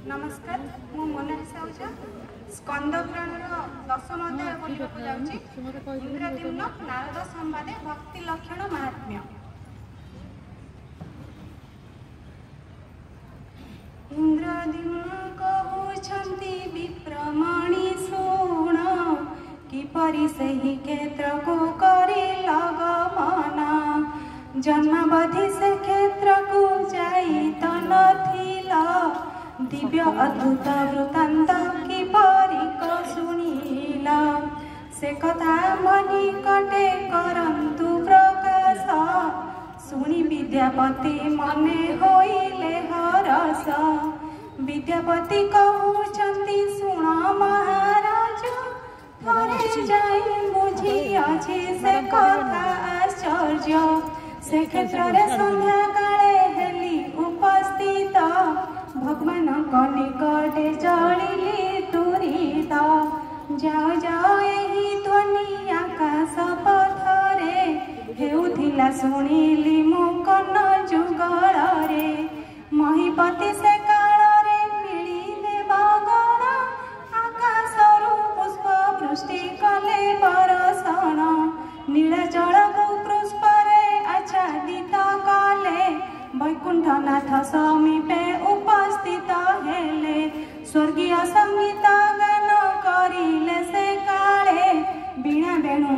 नमस्कार मु मोनालिसा ओझा स्कंद पुराण दशम अध्याय बोलवाक जाउछि। इंद्रद्युम्न नारद संवादे भक्ति लक्षण महात्म्य। इंद्रद्युम्न कहउछन्ति विप्रमणि शुण किपरि सही क्षेत्र को करी लगमना जन्मावधि से क्षेत्र को जाई त नथिला दिव्य अद्भुत वृत्तांत किपरि को शुणिला से कथा मनि कटे करंतु प्रकाश शुणी विद्यापति मने होइले हरस। विद्यापति कहउछन्ति शुण महाराज थरे जाई बुझी अछि से कथा आश्चर्य से क्षेत्र रे संध्या काले हेली उपस्थित भगवान निकटे जलिली तुरीत जाओ जाओ यही ध्वनि आकाश पथरे हेउथिला शुणिली मो कर्ण जुगଳରେ महीपति से काଳରେ मिलिले बगण आकाशरू पुष्प वृष्टि कले बरषण नीलाचल पुष्परे आच्छादित कले वैकुंठनाथ समीपे उपस्थित हेले स्वर्गीय संगीत गान करिले से काले वीणा वेणु